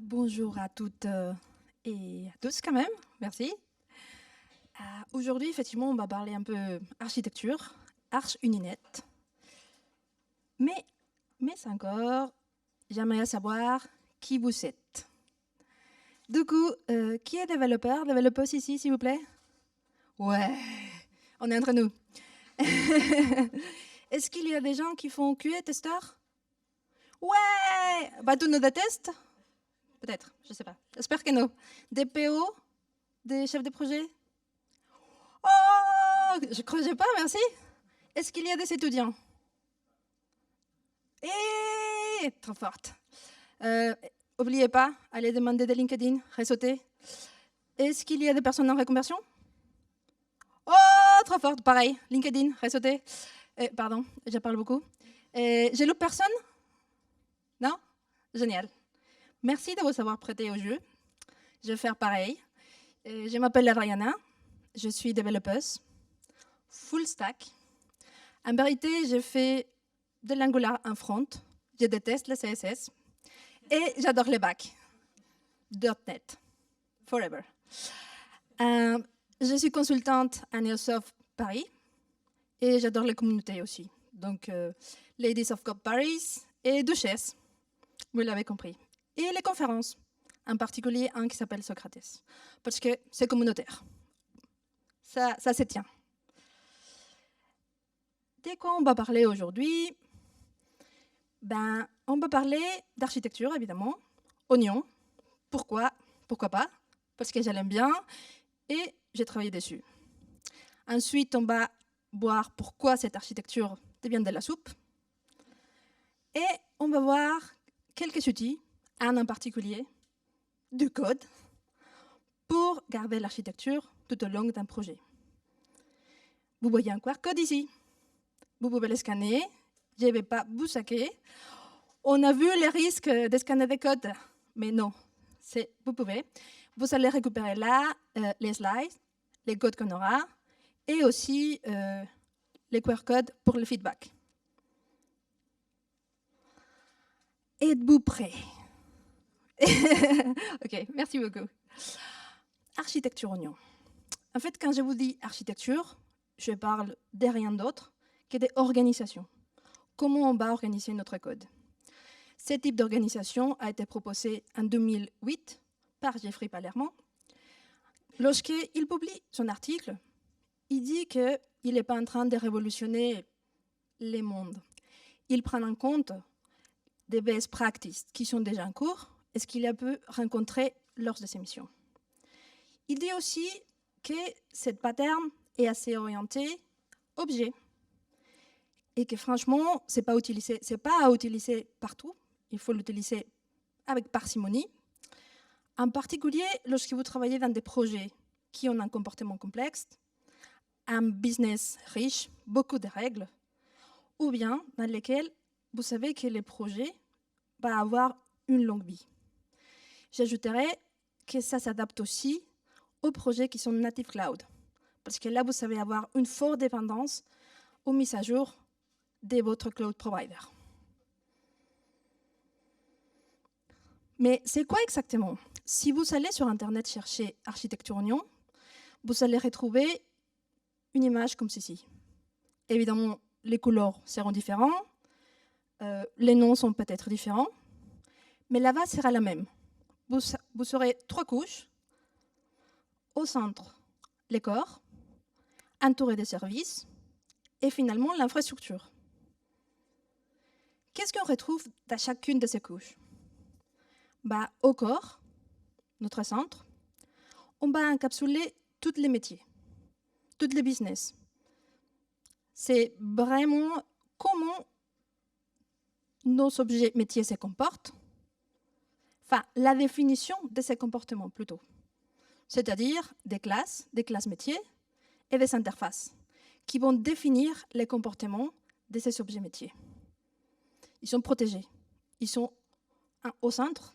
Bonjour à toutes et à tous quand même, merci. Aujourd'hui, effectivement, on va parler un peu architecture, Arch Uninet. Mais encore, j'aimerais savoir qui vous êtes. Du coup, qui est développeuse ici, s'il vous plaît? Ouais, on est entre nous. Est-ce qu'il y a des gens qui font QA testeur? Ouais, bah tous nos tests? Peut-être, je sais pas. J'espère que non. Des PO, des chefs de projet? Oh, je ne creusais pas, merci. Est-ce qu'il y a des étudiants? Trop forte. N'oubliez pas, allez demander de LinkedIn, réseauter. Est-ce qu'il y a des personnes en reconversion? Oh, trop forte, pareil, LinkedIn, réseauter. Pardon, je parle beaucoup. J'ai loupé personne? Non? Génial. Merci de vous avoir prêté au jeu. Je vais faire pareil. Je m'appelle Ariana, je suis développeuse, full stack. En vérité, j'ai fait de l'Angular en front. Je déteste le CSS. Et j'adore les bacs. .NET. Forever. Je suis consultante à Neosoft Paris. Et j'adore les communautés aussi. Donc, Ladies of Code Paris et Duchesse. Vous l'avez compris. Et les conférences. En particulier un qui s'appelle Socrates. Parce que c'est communautaire. Ça se tient. De quoi on va parler aujourd'hui? On va parler d'architecture, évidemment. Oignon. Pourquoi? Pourquoi pas? Parce que je l'aime bien et j'ai travaillé dessus. Ensuite, on va voir pourquoi cette architecture devient de la soupe. Et on va voir quelques outils, un en particulier, du code, pour garder l'architecture tout au long d'un projet. Vous voyez un QR code ici. Vous pouvez le scanner. Je ne vais pas vous saquer. On a vu les risques de scanner des codes, mais non, vous pouvez. Vous allez récupérer là les slides, les codes qu'on aura, et aussi les QR codes pour le feedback. Êtes-vous prêts? Ok, merci beaucoup. Architecture oignon. En fait, quand je vous dis architecture, je parle de rien d'autre que d'organisation. Comment on va organiser notre code? Ce type d'organisation a été proposé en 2008 par Jeffrey Palermo. Lorsqu'il publie son article, il dit qu'il n'est pas en train de révolutionner les mondes. Il prend en compte des best practices qui sont déjà en cours et ce qu'il a pu rencontrer lors de ses missions. Il dit aussi que cette pattern est assez orienté objet et que franchement, ce n'est pas à utiliser partout. Il faut l'utiliser avec parcimonie. En particulier, lorsque vous travaillez dans des projets qui ont un comportement complexe, un business riche, beaucoup de règles, ou bien dans lesquels vous savez que le projet va avoir une longue vie. J'ajouterais que ça s'adapte aussi aux projets qui sont native cloud, parce que là, vous savez avoir une forte dépendance aux mises à jour de votre cloud provider. Mais c'est quoi exactement? Si vous allez sur Internet chercher architecture oignon, vous allez retrouver une image comme ceci. Évidemment, les couleurs seront différentes, les noms sont peut-être différents, mais la base sera la même. Vous aurez 3 couches. Au centre, les corps, entourés des services, et finalement l'infrastructure. Qu'est-ce qu'on retrouve dans chacune de ces couches? Au corps, notre centre, on va encapsuler tous les métiers, tous les business. C'est vraiment comment nos objets métiers se comportent, enfin la définition de ces comportements plutôt, c'est-à-dire des classes métiers et des interfaces qui vont définir les comportements de ces objets métiers. Ils sont protégés, ils sont au centre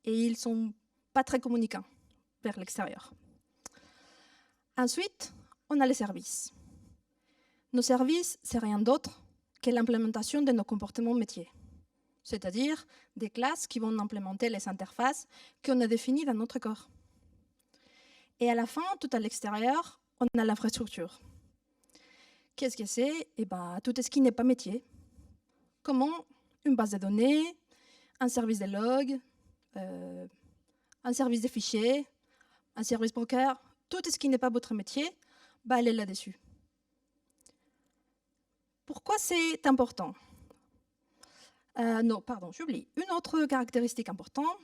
et ils ne sont pas très communicants vers l'extérieur. Ensuite, on a les services. Nos services, c'est rien d'autre que l'implémentation de nos comportements métiers. c'est-à-dire des classes qui vont implémenter les interfaces qu'on a définies dans notre corps. Et à la fin, tout à l'extérieur, on a l'infrastructure. Qu'est-ce que c'est? Eh ben, tout ce qui n'est pas métier. Comment une base de données, un service de log, un service de fichiers, un service broker, tout ce qui n'est pas votre métier, elle est là-dessus. Pourquoi c'est important? Non, pardon, j'oublie. Une autre caractéristique importante,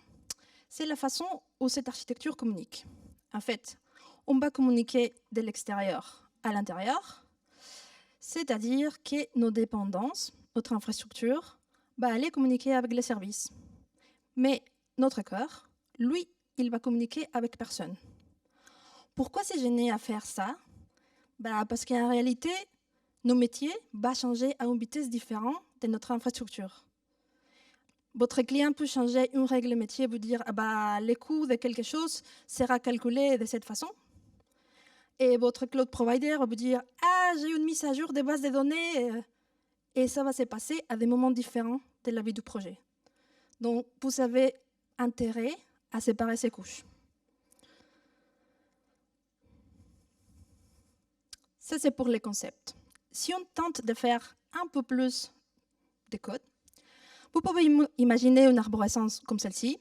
c'est la façon où cette architecture communique. En fait, on va communiquer de l'extérieur à l'intérieur, c'est-à-dire que nos dépendances, notre infrastructure, va aller communiquer avec les services. Mais notre corps, lui, il va communiquer avec personne. Pourquoi c'est gêné à faire ça? Parce qu'en réalité, nos métiers vont changer à une vitesse différente de notre infrastructure. Votre client peut changer une règle métier, vous dire le coût de quelque chose sera calculé de cette façon. Et votre cloud provider va vous dire j'ai une mise à jour des bases de données et ça va se passer à des moments différents de la vie du projet. Donc, vous avez intérêt à séparer ces couches. Ça, c'est pour les concepts. Si on tente de faire un peu plus de code, vous pouvez imaginer une arborescence comme celle-ci.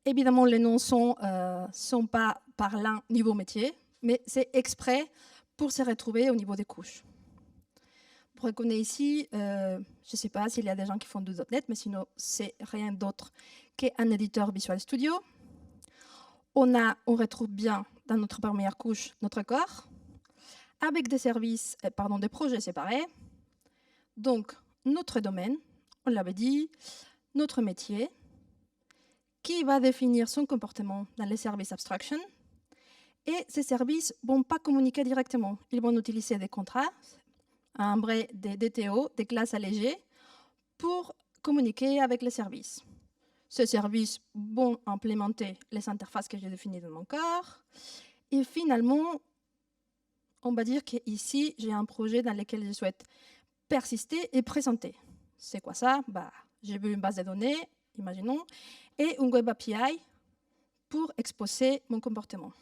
Évidemment, les noms ne sont pas parlants niveau métier, mais c'est exprès pour se retrouver au niveau des couches. Vous reconnaissez ici, je ne sais pas s'il y a des gens qui font du .NET, mais sinon, c'est rien d'autre qu'un éditeur Visual Studio. On retrouve bien dans notre première couche notre corps, avec des services, des projets séparés. Donc, notre domaine, on l'avait dit, notre métier, qui va définir son comportement dans les services abstraction. Et ces services ne vont pas communiquer directement. Ils vont utiliser des contrats, un vrai des DTO, des classes allégées, pour communiquer avec les services. Ces services vont implémenter les interfaces que j'ai définies dans mon corps. Et finalement, on va dire qu'ici, j'ai un projet dans lequel je souhaite persister et présenter. C'est quoi ça? J'ai vu une base de données, imaginons, et une web API pour exposer mon comportement.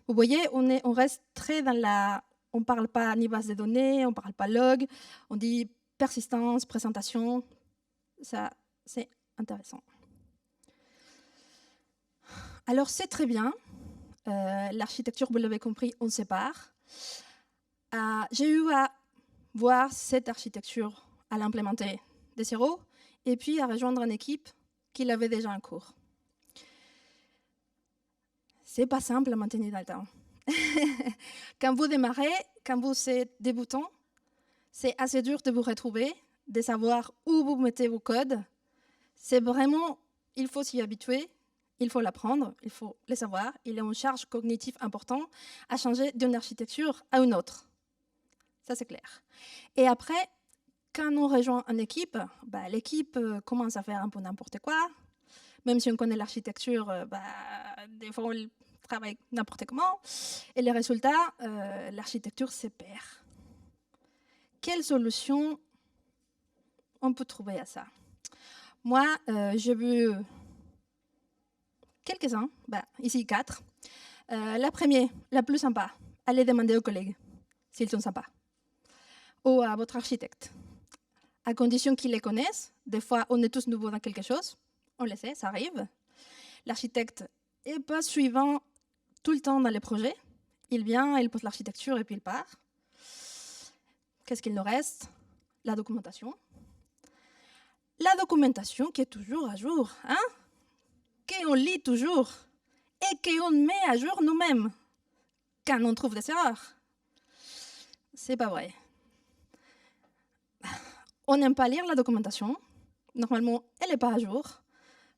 Vous voyez, on reste très dans la... On ne parle pas ni base de données, on ne parle pas log, on dit persistance, présentation. Ça, c'est intéressant. Alors, c'est très bien. L'architecture, vous l'avez compris, on sépare. J'ai eu à voir cette architecture, à l'implémenter de zéro, et puis à rejoindre une équipe qui l'avait déjà en cours. C'est pas simple à maintenir dans le temps. Quand vous démarrez, quand vous êtes débutant, c'est assez dur de vous retrouver, de savoir où vous mettez vos codes. C'est vraiment, il faut s'y habituer, il faut l'apprendre, il faut le savoir. Il y a une charge cognitive importante à changer d'une architecture à une autre. Ça, c'est clair. Et après, quand on rejoint une équipe, l'équipe commence à faire un peu n'importe quoi. Même si on connaît l'architecture, des fois, on travaille n'importe comment. Et les résultats, l'architecture se perd. Quelle solution on peut trouver à ça? Moi, j'ai vu quelques-uns, ici 4. La première, la plus sympa, allez demander aux collègues s'ils sont sympas. Ou à votre architecte. À condition qu'ils les connaissent. Des fois, on est tous nouveaux dans quelque chose. On le sait, ça arrive. L'architecte n'est pas suivant tout le temps dans les projets. Il vient, il pose l'architecture et puis il part. Qu'est-ce qu'il nous reste? La documentation. La documentation qui est toujours à jour, qu'on lit toujours et qu'on met à jour nous-mêmes quand on trouve des erreurs. C'est pas vrai. On n'aime pas lire la documentation. Normalement, elle n'est pas à jour.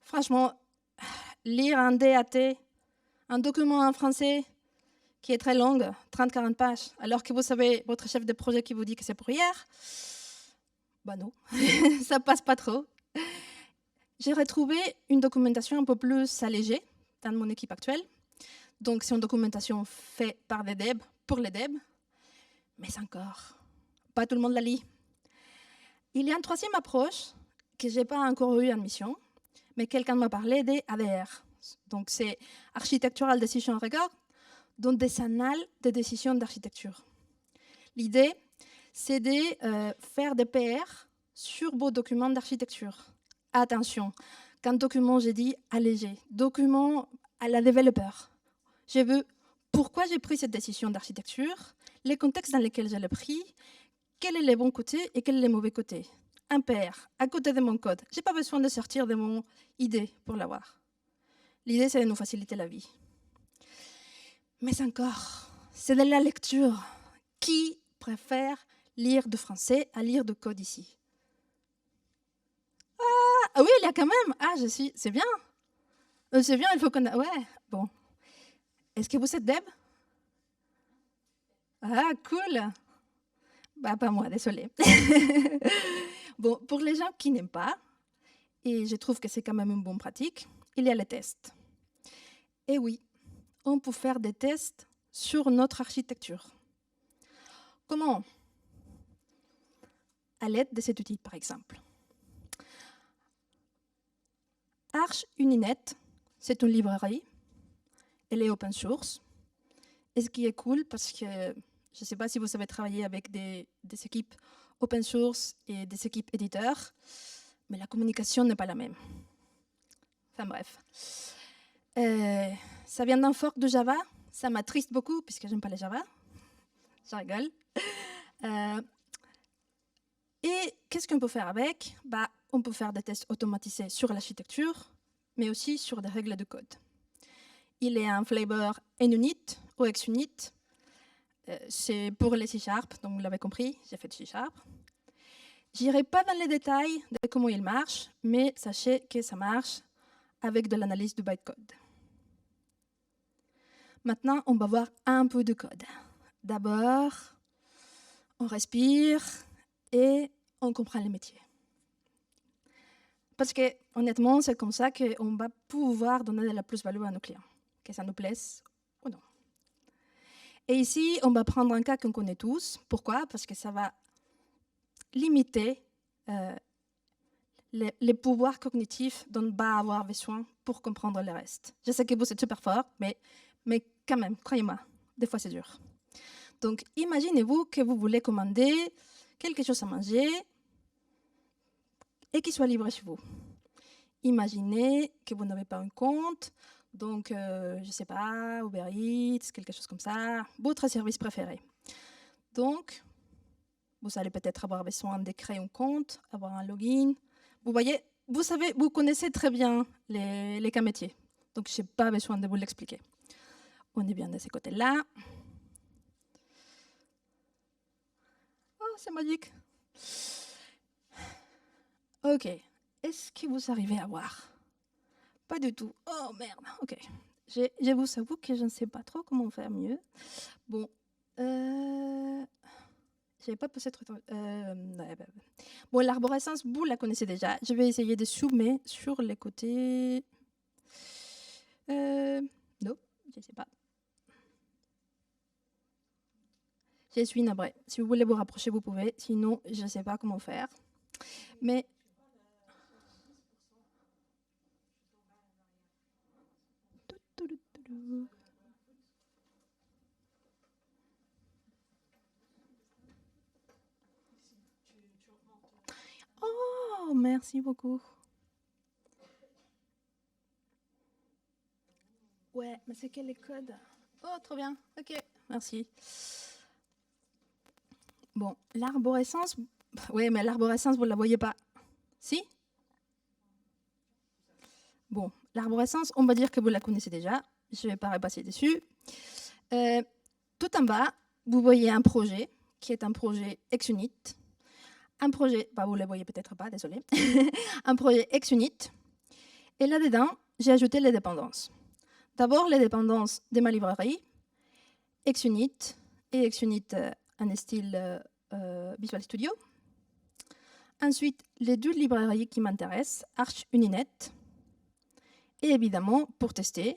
Franchement, lire un DAT, un document en français qui est très long, 30-40 pages, alors que vous savez, votre chef de projet qui vous dit que c'est pour hier, non, ça passe pas trop. J'ai retrouvé une documentation un peu plus allégée dans mon équipe actuelle. Donc, c'est une documentation faite par des devs, pour les devs, mais encore, pas tout le monde la lit. Il y a une troisième approche que je n'ai pas encore eu en mission, mais quelqu'un m'a parlé des ADR. Donc, c'est Architectural Decision Record, donc des annales de décisions d'architecture. L'idée, c'est de faire des PR sur vos documents d'architecture. Attention, quand document, j'ai dit allégé, document à la développeur. Je veux pourquoi j'ai pris cette décision d'architecture, les contextes dans lesquels je l'ai pris, quels sont les bons côtés et quels sont les mauvais côtés. Un PR à côté de mon code. Je n'ai pas besoin de sortir de mon idée pour l'avoir. L'idée, c'est de nous faciliter la vie. Mais encore, c'est de la lecture. Qui préfère lire du français à lire du code ici? Ah oui, il y a quand même. Ah, c'est bien. C'est bien, il faut qu'on... Ouais, bon. Est-ce que vous êtes dev? Ah, cool. Bah, pas moi, désolé. Bon, pour les gens qui n'aiment pas, et je trouve que c'est quand même une bonne pratique, il y a les tests. Et oui, on peut faire des tests sur notre architecture. Comment? À l'aide de cet outil, par exemple. Arch Uninet, c'est une librairie. Elle est open source. Et ce qui est cool, parce que je ne sais pas si vous savez travailler avec des équipes open source et des équipes éditeurs, mais la communication n'est pas la même. Enfin bref. Ça vient d'un fork de Java. Ça m'attriste beaucoup, puisque je n'aime pas les Java. Je rigole. Et qu'est-ce qu'on peut faire avec? On peut faire des tests automatisés sur l'architecture, mais aussi sur des règles de code. Il est un flavor NUnit ou XUnit. C'est pour les C#, donc vous l'avez compris, j'ai fait C#. Je n'irai pas dans les détails de comment il marche, mais sachez que ça marche avec de l'analyse du bytecode. Maintenant, on va voir un peu de code. D'abord, on respire et on comprend les métiers. Parce que, honnêtement, c'est comme ça qu'on va pouvoir donner de la plus-value à nos clients, que ça nous plaise ou non. Et ici, on va prendre un cas qu'on connaît tous. Pourquoi? Parce que ça va limiter les pouvoirs cognitifs dont on va avoir besoin pour comprendre le reste. Je sais que vous êtes super fort, mais quand même, croyez-moi, des fois c'est dur. Donc, imaginez-vous que vous voulez commander quelque chose à manger et qu'il soit livré chez vous. Imaginez que vous n'avez pas un compte, donc, je ne sais pas, Uber Eats, quelque chose comme ça, votre service préféré. Donc, vous allez peut-être avoir besoin de créer un compte, avoir un login. Vous voyez, vous connaissez très bien les cas métiers, donc je n'ai pas besoin de vous l'expliquer. On est bien de ce côté-là. Oh, c'est magique. Ok, est-ce que vous arrivez à voir? Pas du tout. Oh merde, ok. Je vous avoue que je ne sais pas trop comment faire mieux. Bon, je n'avais pas posé trop... Bon, l'arborescence, vous la connaissez déjà. Je vais essayer de zoomer sur les côtés... non, je ne sais pas. Je suis navrée. Si vous voulez vous rapprocher, vous pouvez. Sinon, je ne sais pas comment faire. Mais... Oh, merci beaucoup. Ouais, mais c'est quel les codes? Oh, trop bien. Ok, merci. Bon, l'arborescence... Oui, mais l'arborescence, vous ne la voyez pas. Si? Bon, l'arborescence, on va dire que vous la connaissez déjà. Je ne vais pas repasser dessus. Tout en bas, vous voyez un projet qui est un projet XUnit. Un projet, vous ne le voyez peut-être pas, désolé. Un projet XUnit. Et là-dedans, j'ai ajouté les dépendances. D'abord, les dépendances de ma librairie, XUnit et XUnit en style Visual Studio. Ensuite, les deux librairies qui m'intéressent, Arch Uninet. Et évidemment, pour tester,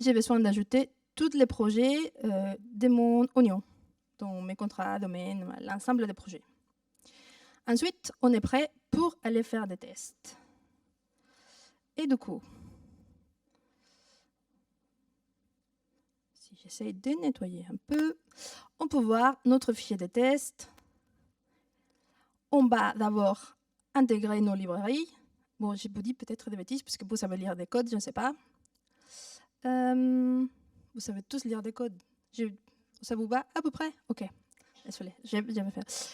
j'ai besoin d'ajouter tous les projets de mon oignon, donc mes contrats, domaines, l'ensemble des projets. Ensuite, on est prêt pour aller faire des tests. Et du coup, si j'essaye de nettoyer un peu, on peut voir notre fichier de tests. On va d'abord intégrer nos librairies. Bon, je vous dis peut-être des bêtises, parce que vous savez lire des codes, je ne sais pas. Vous savez tous lire des codes. Ça vous va à peu près? Ok, désolé, j'avais fait.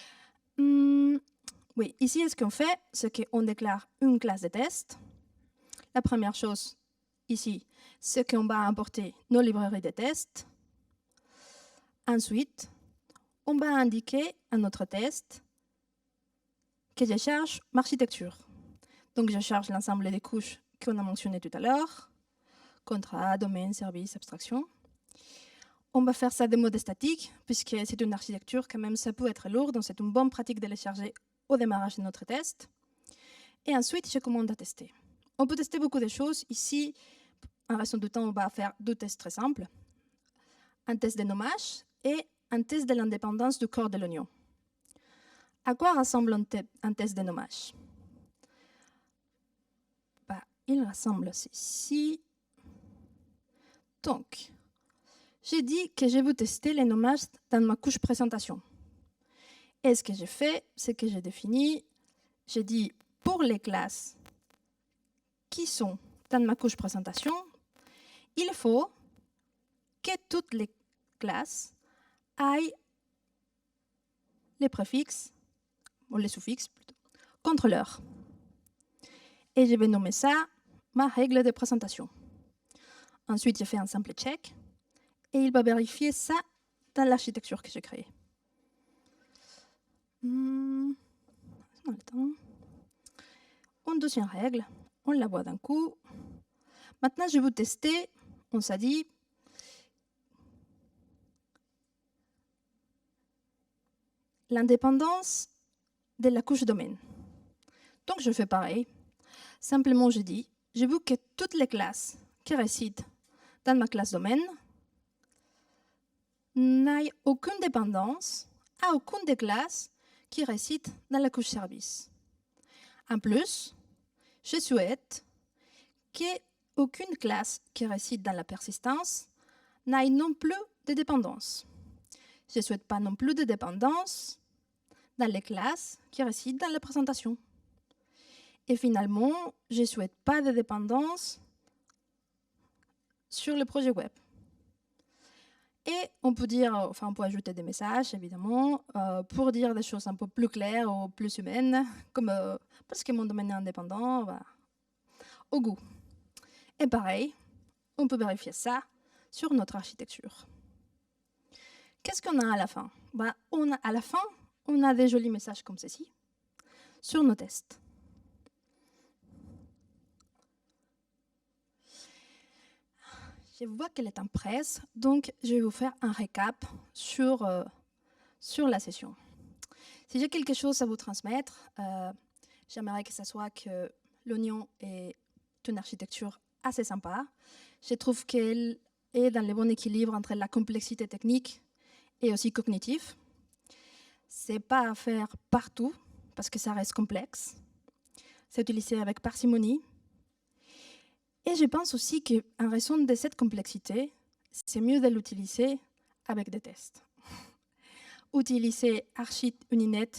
Oui, ici, ce qu'on fait, c'est qu'on déclare une classe de test. La première chose, ici, c'est qu'on va importer nos librairies de tests. Ensuite, on va indiquer à notre test que je charge l'architecture. Donc, je charge l'ensemble des couches qu'on a mentionnées tout à l'heure. Contrat, domaine, service, abstraction. On va faire ça de mode statique, puisque c'est une architecture, quand même, ça peut être lourd, donc c'est une bonne pratique de les charger au démarrage de notre test. Et ensuite, je commande à tester. On peut tester beaucoup de choses. Ici, en restant du temps, on va faire deux tests très simples. Un test de nommage et un test de l'indépendance du corps de l'oignon. À quoi ressemble un test de nommage? Il ressemble ceci. Donc, j'ai dit que je vais tester les nommages dans ma couche présentation. Et ce que j'ai fait, c'est que j'ai défini, j'ai dit pour les classes qui sont dans ma couche présentation, il faut que toutes les classes aient les préfixes, ou les suffixes plutôt, contrôleur. Et je vais nommer ça ma règle de présentation. Ensuite, j'ai fait un simple check et il va vérifier ça dans l'architecture que j'ai créée. Une deuxième règle, on la voit d'un coup. Maintenant, je vais vous tester, on s'est dit, l'indépendance de la couche domaine. Donc, je fais pareil. Simplement, je dis, je veux que toutes les classes qui résident dans ma classe domaine n'aient aucune dépendance à aucune des classes qui résident dans la couche service. En plus, je souhaite qu'aucune classe qui réside dans la persistance n'aille non plus de dépendance. Je ne souhaite pas non plus de dépendance dans les classes qui résident dans la présentation. Et finalement, je ne souhaite pas de dépendance sur le projet web. Et on peut dire, enfin, on peut ajouter des messages, évidemment, pour dire des choses un peu plus claires ou plus humaines, comme parce que mon domaine est indépendant, bah, au goût. Et pareil, on peut vérifier ça sur notre architecture. Qu'est-ce qu'on a à la fin? Bah, à la fin, on a des jolis messages comme ceci sur nos tests. Je vois qu'elle est en presse, donc je vais vous faire un récap sur la session. Si j'ai quelque chose à vous transmettre, j'aimerais que ce soit que l'oignon est une architecture assez sympa. Je trouve qu'elle est dans le bon équilibre entre la complexité technique et aussi cognitive. Ce n'est pas à faire partout, parce que ça reste complexe. C'est utilisé avec parcimonie. Et je pense aussi qu'en raison de cette complexité, c'est mieux de l'utiliser avec des tests. Utiliser Archit, Uninet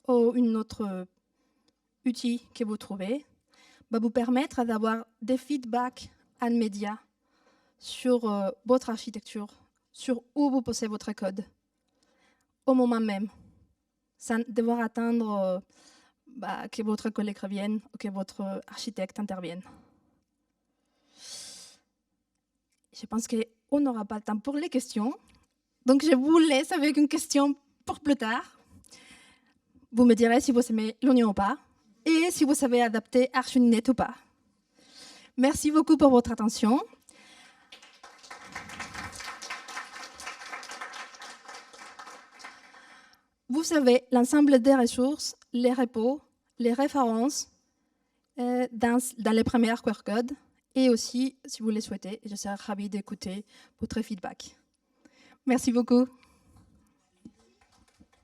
ou un autre outil que vous trouvez va vous permettre d'avoir des feedbacks immédiats sur votre architecture, sur où vous posez votre code, au moment même, sans devoir attendre que votre collègue revienne ou que votre architecte intervienne. Je pense qu'on n'aura pas le temps pour les questions. Donc, je vous laisse avec une question pour plus tard. Vous me direz si vous aimez l'oignon ou pas, et si vous savez adapter ArchUninet ou pas. Merci beaucoup pour votre attention. Vous savez l'ensemble des ressources, les repos, les références dans les premiers QR codes, et aussi, si vous le souhaitez, je serai ravie d'écouter votre feedback. Merci beaucoup.